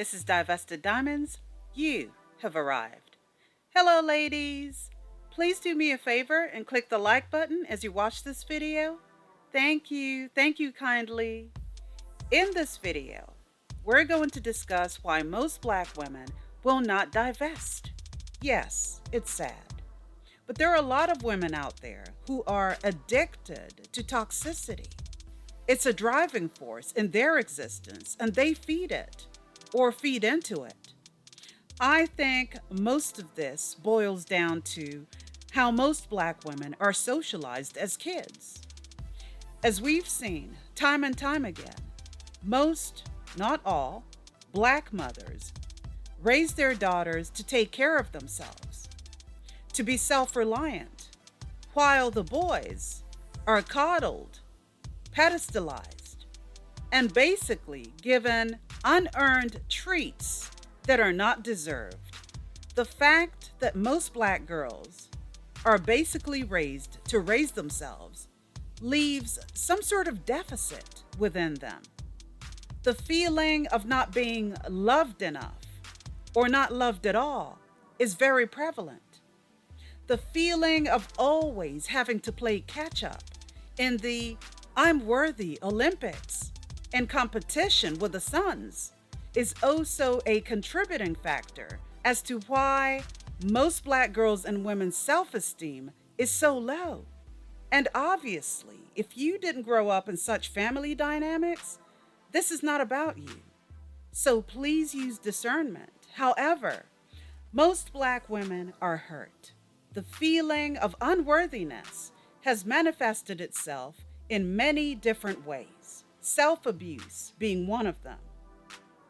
This is Divested Diamonds. You have arrived. Hello, ladies. Please do me a favor and click the like button as you watch this video. Thank you. Thank you kindly. In this video, we're going to discuss why most Black women will not divest. Yes, it's sad. But there are a lot of women out there who are addicted to toxicity. It's a driving force in their existence, and they feed it or feed into it. I think most of this boils down to how most Black women are socialized as kids. As we've seen time and time again, most, not all, Black mothers raise their daughters to take care of themselves, to be self-reliant, while the boys are coddled, pedestalized, and basically given unearned treats that are not deserved. The fact that most Black girls are basically raised to raise themselves leaves some sort of deficit within them. The feeling of not being loved enough or not loved at all is very prevalent. The feeling of always having to play catch up in the I'm worthy Olympics in competition with the sons is also a contributing factor as to why most Black girls and women's self-esteem is so low. And obviously, if you didn't grow up in such family dynamics, this is not about you. So please use discernment. However, most Black women are hurt. The feeling of unworthiness has manifested itself in many different ways, self-abuse being one of them.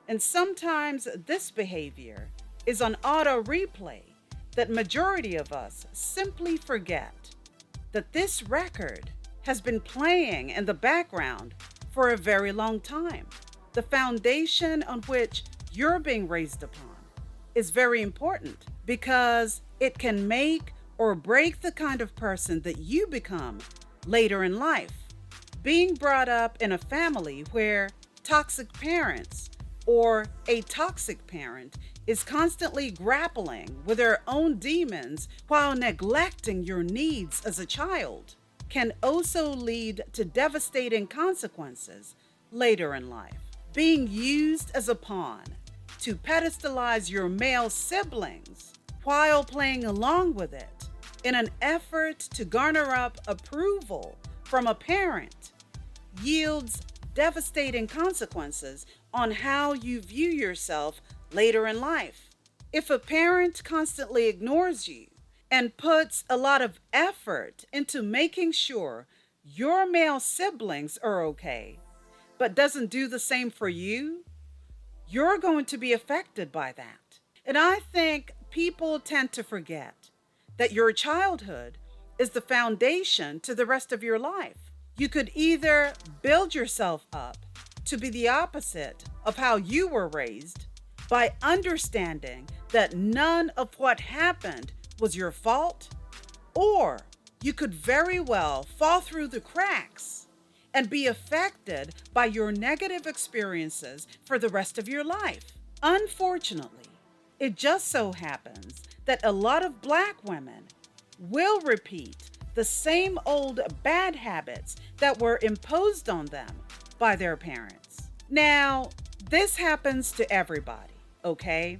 And sometimes this behavior is on auto replay that majority of us simply forget that this record has been playing in the background for a very long time. The foundation on which you're being raised upon is very important because it can make or break the kind of person that you become later in life. Being brought up in a family where toxic parents or a toxic parent is constantly grappling with their own demons while neglecting your needs as a child can also lead to devastating consequences later in life. Being used as a pawn to pedestalize your male siblings while playing along with it in an effort to garner up approval from a parent yields devastating consequences on how you view yourself later in life. If a parent constantly ignores you and puts a lot of effort into making sure your male siblings are okay, but doesn't do the same for you, you're going to be affected by that. And I think people tend to forget that your childhood is the foundation to the rest of your life. You could either build yourself up to be the opposite of how you were raised by understanding that none of what happened was your fault, or you could very well fall through the cracks and be affected by your negative experiences for the rest of your life. Unfortunately, it just so happens that a lot of Black women will repeat the same old bad habits that were imposed on them by their parents. Now, this happens to everybody, okay?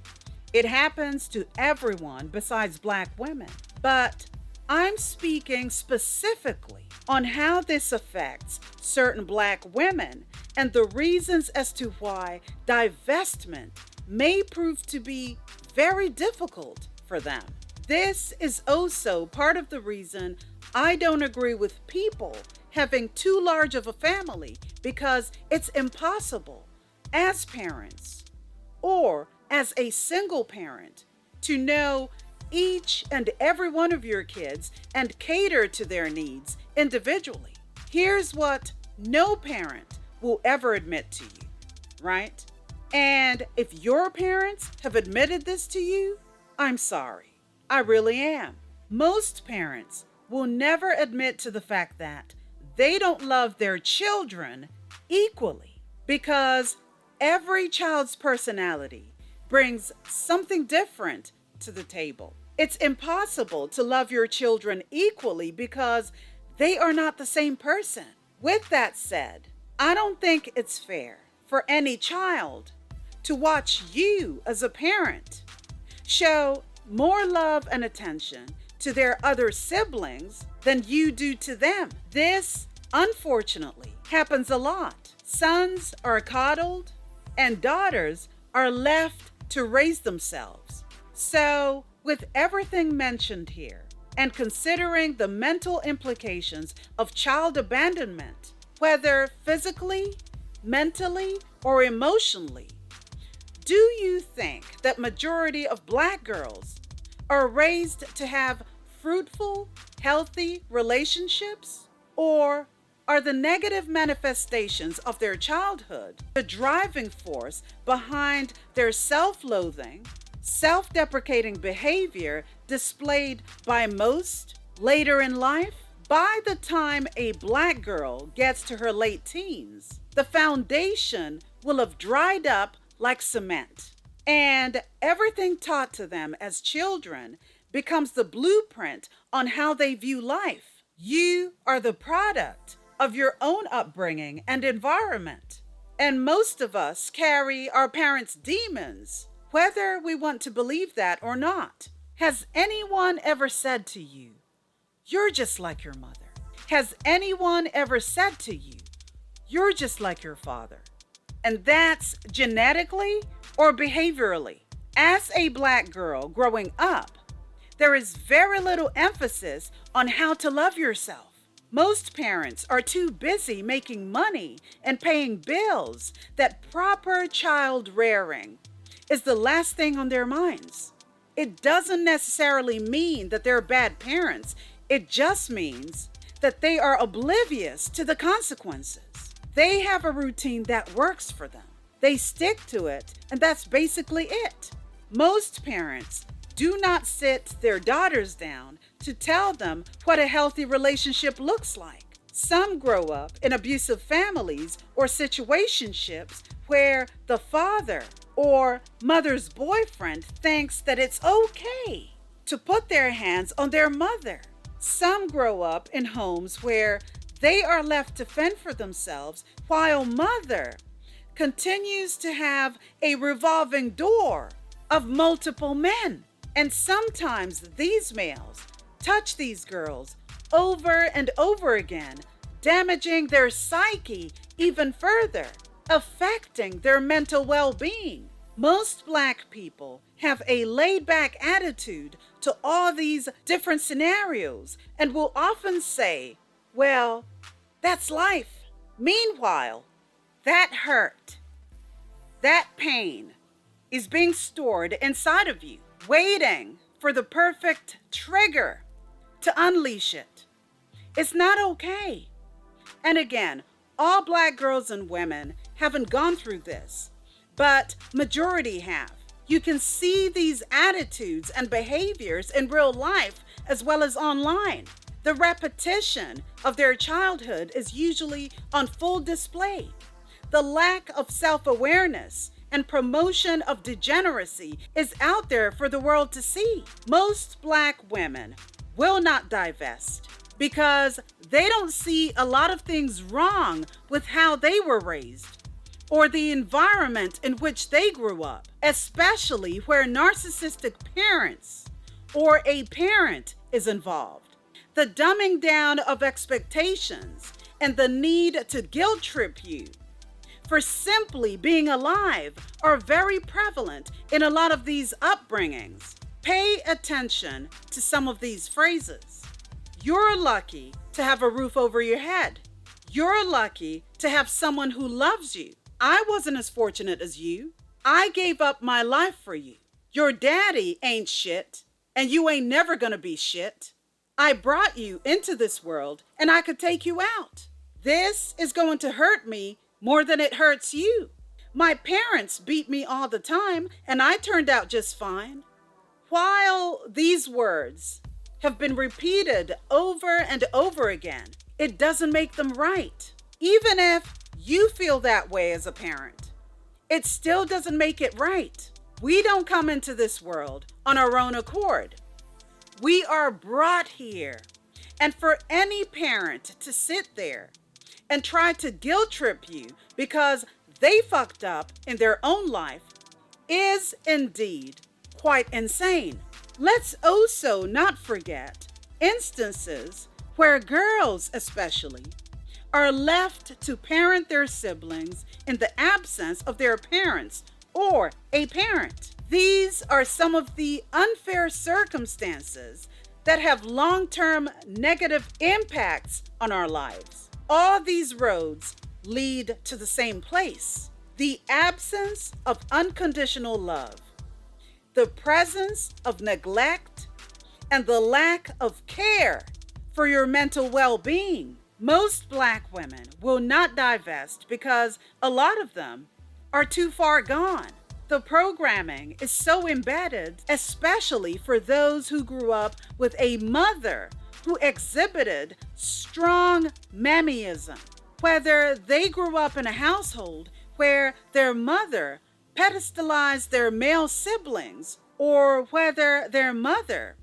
It happens to everyone besides Black women. But I'm speaking specifically on how this affects certain Black women and the reasons as to why divestment may prove to be very difficult for them. This is also part of the reason I don't agree with people having too large of a family, because it's impossible as parents or as a single parent to know each and every one of your kids and cater to their needs individually. Here's what no parent will ever admit to you, right? And if your parents have admitted this to you, I'm sorry. I really am. Most parents will never admit to the fact that they don't love their children equally, because every child's personality brings something different to the table. It's impossible to love your children equally because they are not the same person. With that said, I don't think it's fair for any child to watch you as a parent show more love and attention to their other siblings than you do to them. This, unfortunately, happens a lot. Sons are coddled and daughters are left to raise themselves. So, with everything mentioned here, and considering the mental implications of child abandonment, whether physically, mentally, or emotionally, do you think that majority of Black girls are raised to have fruitful, healthy relationships? Or are the negative manifestations of their childhood the driving force behind their self-loathing, self-deprecating behavior displayed by most later in life? By the time a Black girl gets to her late teens, the foundation will have dried up like cement, and everything taught to them as children becomes the blueprint on how they view life. You are the product of your own upbringing and environment, and most of us carry our parents' demons, whether we want to believe that or not. Has anyone ever said to you, "You're just like your mother"? Has anyone ever said to you, "You're just like your father"? And that's genetically or behaviorally. As a Black girl growing up, there is very little emphasis on how to love yourself. Most parents are too busy making money and paying bills that proper child rearing is the last thing on their minds. It doesn't necessarily mean that they're bad parents. It just means that they are oblivious to the consequences. They have a routine that works for them. They stick to it, and that's basically it. Most parents do not sit their daughters down to tell them what a healthy relationship looks like. Some grow up in abusive families or situationships where the father or mother's boyfriend thinks that it's okay to put their hands on their mother. Some grow up in homes where they are left to fend for themselves while mother continues to have a revolving door of multiple men. And sometimes these males touch these girls over and over again, damaging their psyche even further, affecting their mental well-being. Most Black people have a laid-back attitude to all these different scenarios and will often say, "Well, that's life." Meanwhile, that hurt, that pain is being stored inside of you, waiting for the perfect trigger to unleash it. It's not okay. And again, all Black girls and women haven't gone through this, but majority have. You can see these attitudes and behaviors in real life as well as online. The repetition of their childhood is usually on full display. The lack of self-awareness and promotion of degeneracy is out there for the world to see. Most Black women will not divest because they don't see a lot of things wrong with how they were raised or the environment in which they grew up, especially where narcissistic parents or a parent is involved. The dumbing down of expectations and the need to guilt trip you for simply being alive are very prevalent in a lot of these upbringings. Pay attention to some of these phrases. You're lucky to have a roof over your head. You're lucky to have someone who loves you. I wasn't as fortunate as you. I gave up my life for you. Your daddy ain't shit, and you ain't never gonna be shit. I brought you into this world, and I could take you out. This is going to hurt me more than it hurts you. My parents beat me all the time, and I turned out just fine. While these words have been repeated over and over again, it doesn't make them right. Even if you feel that way as a parent, it still doesn't make it right. We don't come into this world on our own accord. We are brought here. And for any parent to sit there and try to guilt trip you because they fucked up in their own life is indeed quite insane. Let's also not forget instances where girls especially are left to parent their siblings in the absence of their parents or a parent. These are some of the unfair circumstances that have long-term negative impacts on our lives. All these roads lead to the same place: the absence of unconditional love, the presence of neglect, and the lack of care for your mental well-being. Most Black women will not divest because a lot of them are too far gone. The programming is so embedded, especially for those who grew up with a mother who exhibited strong mammyism. Whether they grew up in a household where their mother pedestalized their male siblings, or whether their mother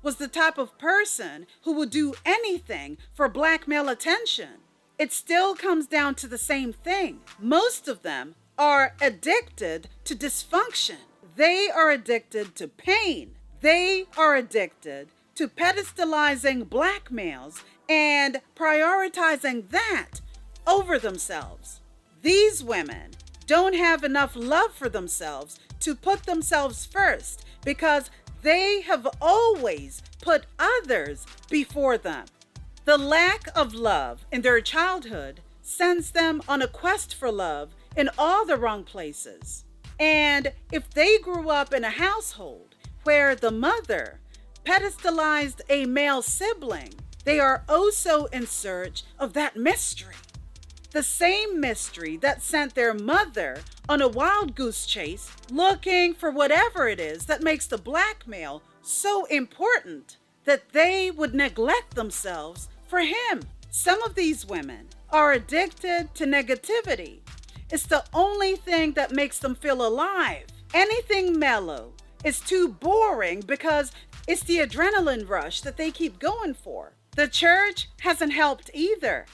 was the type of person who would do anything for Black male attention, it still comes down to the same thing. Most of them are addicted to dysfunction. They are addicted to pain. They are addicted to pedestalizing Black males and prioritizing that over themselves. These women don't have enough love for themselves to put themselves first because they have always put others before them. The lack of love in their childhood sends them on a quest for love in all the wrong places. And if they grew up in a household where the mother pedestalized a male sibling, they are also in search of that mystery. The same mystery that sent their mother on a wild goose chase looking for whatever it is that makes the Black male so important that they would neglect themselves for him. Some of these women are addicted to negativity. It's the only thing that makes them feel alive. Anything mellow is too boring because it's the adrenaline rush that they keep going for. The church hasn't helped either.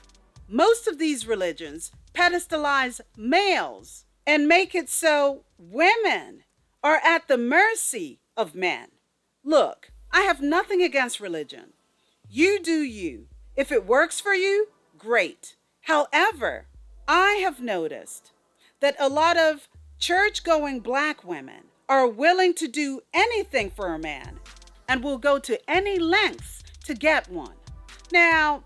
Most of these religions pedestalize males and make it so women are at the mercy of men. Look, I have nothing against religion. You do you. If it works for you, great. However, I have noticed that a lot of church-going Black women are willing to do anything for a man and will go to any lengths to get one. Now,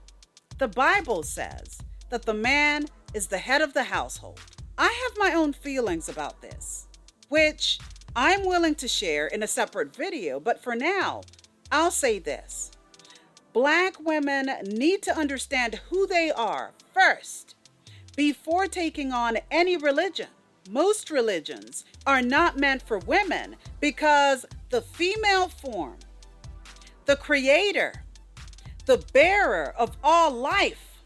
the Bible says that the man is the head of the household. I have my own feelings about this, which I'm willing to share in a separate video, but for now, I'll say this. Black women need to understand who they are first before taking on any religion. Most religions are not meant for women because the female form, the creator, the bearer of all life,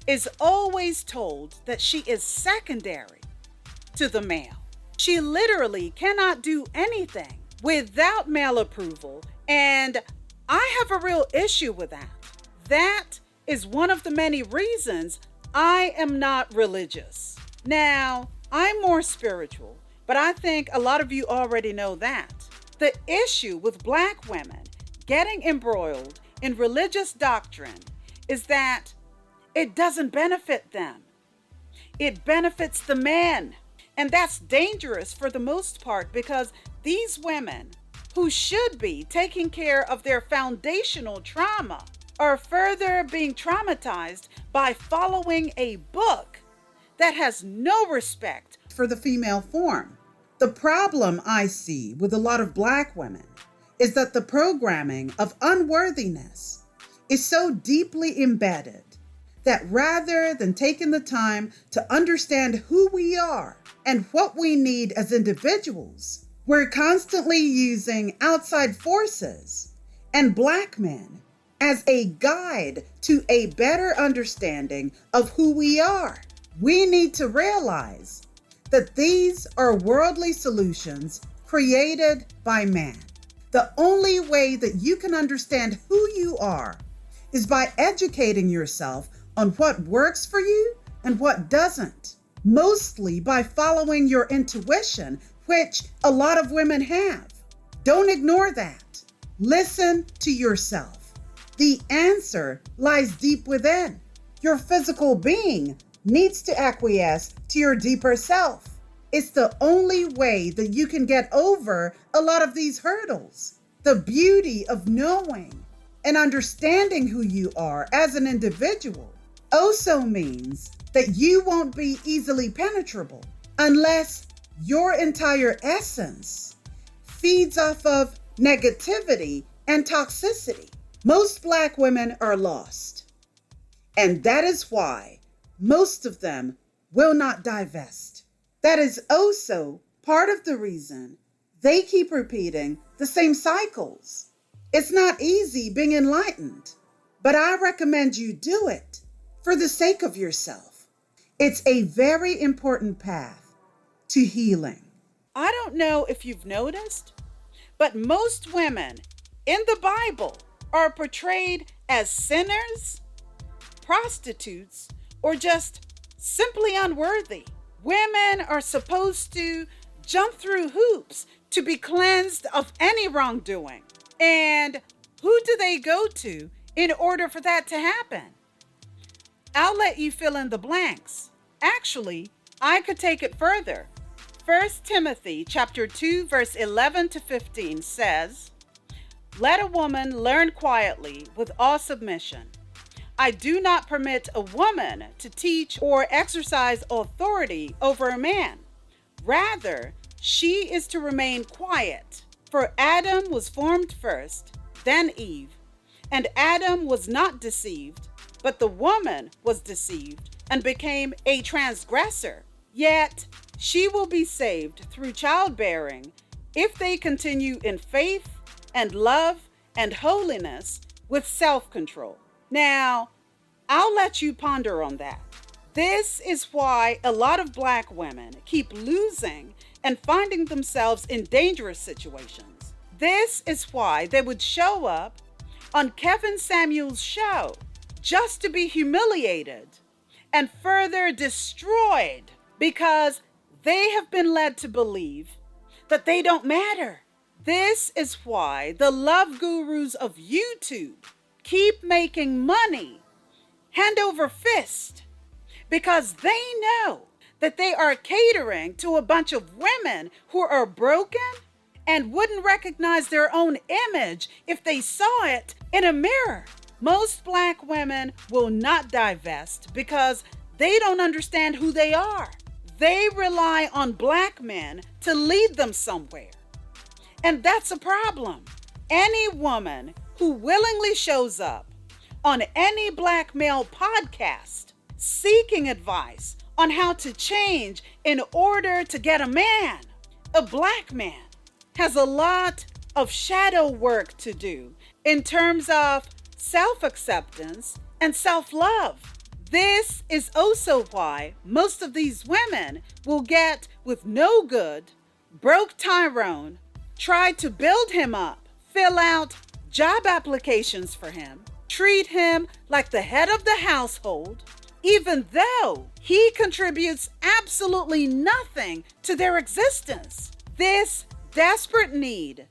is always told that she is secondary to the male. She literally cannot do anything without male approval, and I have a real issue with that. That is one of the many reasons I am not religious. Now, I'm more spiritual, but I think a lot of you already know that. The issue with Black women getting embroiled in religious doctrine is that it doesn't benefit them. It benefits the men. And that's dangerous for the most part because these women who should be taking care of their foundational trauma are further being traumatized by following a book that has no respect for the female form. The problem I see with a lot of Black women is that the programming of unworthiness is so deeply embedded that rather than taking the time to understand who we are and what we need as individuals, we're constantly using outside forces and Black men as a guide to a better understanding of who we are. We need to realize that these are worldly solutions created by man. The only way that you can understand who you are is by educating yourself on what works for you and what doesn't, mostly by following your intuition, which a lot of women have. Don't ignore that. Listen to yourself. The answer lies deep within. Your physical being needs to acquiesce to your deeper self. It's the only way that you can get over a lot of these hurdles. The beauty of knowing and understanding who you are as an individual also means that you won't be easily penetrable unless your entire essence feeds off of negativity and toxicity. Most Black women are lost, and that is why most of them will not divest. That is also part of the reason they keep repeating the same cycles. It's not easy being enlightened, but I recommend you do it for the sake of yourself. It's a very important path to healing. I don't know if you've noticed, but most women in the Bible are portrayed as sinners, prostitutes, or just simply unworthy. Women are supposed to jump through hoops to be cleansed of any wrongdoing. And who do they go to in order for that to happen? I'll let you fill in the blanks. Actually, I could take it further. 1 Timothy chapter 2, verse 11 to 15 says, "Let a woman learn quietly with all submission. I do not permit a woman to teach or exercise authority over a man. Rather, she is to remain quiet. For Adam was formed first, then Eve. And Adam was not deceived, but the woman was deceived and became a transgressor. Yet she will be saved through childbearing if they continue in faith and love and holiness with self-control." Now, I'll let you ponder on that. This is why a lot of Black women keep losing and finding themselves in dangerous situations. This is why they would show up on Kevin Samuel's show just to be humiliated and further destroyed because they have been led to believe that they don't matter. This is why the love gurus of YouTube keep making money hand over fist, because they know that they are catering to a bunch of women who are broken and wouldn't recognize their own image if they saw it in a mirror. Most Black women will not divest because they don't understand who they are. They rely on Black men to lead them somewhere. And that's a problem. Any woman who willingly shows up on any Black male podcast seeking advice on how to change in order to get a man, a Black man, has a lot of shadow work to do in terms of self-acceptance and self-love. This is also why most of these women will get with no good, broke Tyrone, try to build him up, fill out job applications for him, treat him like the head of the household, even though he contributes absolutely nothing to their existence. This desperate need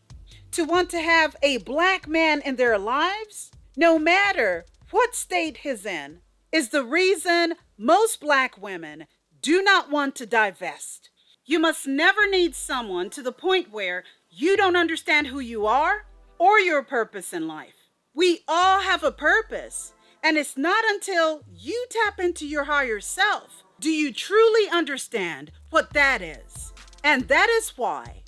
to want to have a Black man in their lives, no matter what state he's in, is the reason most Black women do not want to divest. You must never need someone to the point where you don't understand who you are or your purpose in life. We all have a purpose, and it's not until you tap into your higher self do you truly understand what that is. And that is why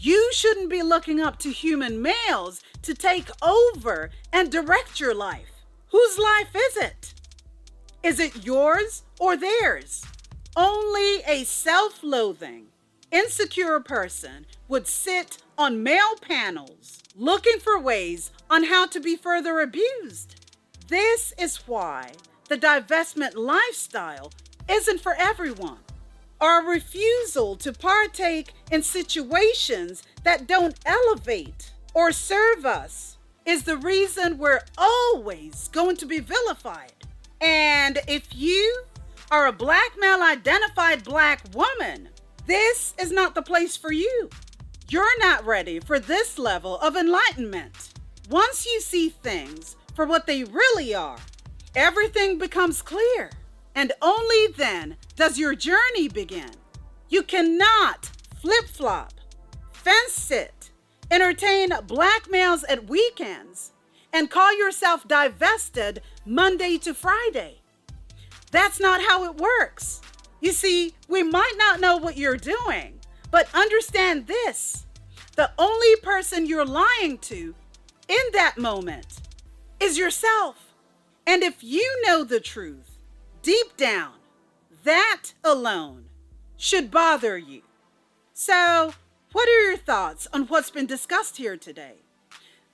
you shouldn't be looking up to human males to take over and direct your life. Whose life is it? Is it yours or theirs? Only a self-loathing, insecure person would sit on male panels looking for ways on how to be further abused. This is why the divestment lifestyle isn't for everyone. Our refusal to partake in situations that don't elevate or serve us is the reason we're always going to be vilified. And if you are a Black male identified Black woman, this is not the place for you. You're not ready for this level of enlightenment. Once you see things for what they really are, everything becomes clear. And only then does your journey begin. You cannot flip-flop, fence sit, entertain Black males at weekends, and call yourself divested Monday to Friday. That's not how it works. You see, we might not know what you're doing, but understand this. The only person you're lying to in that moment is yourself. And if you know the truth, deep down, that alone should bother you. So, what are your thoughts on what's been discussed here today?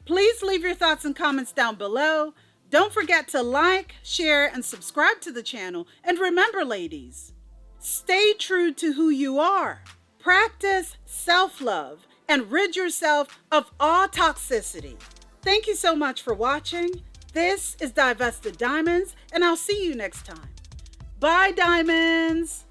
Please leave your thoughts and comments down below. Don't forget to like, share, and subscribe to the channel. And remember, ladies, stay true to who you are. Practice self-love and rid yourself of all toxicity. Thank you so much for watching. This is Divested Diamonds, and I'll see you next time. Bye, diamonds.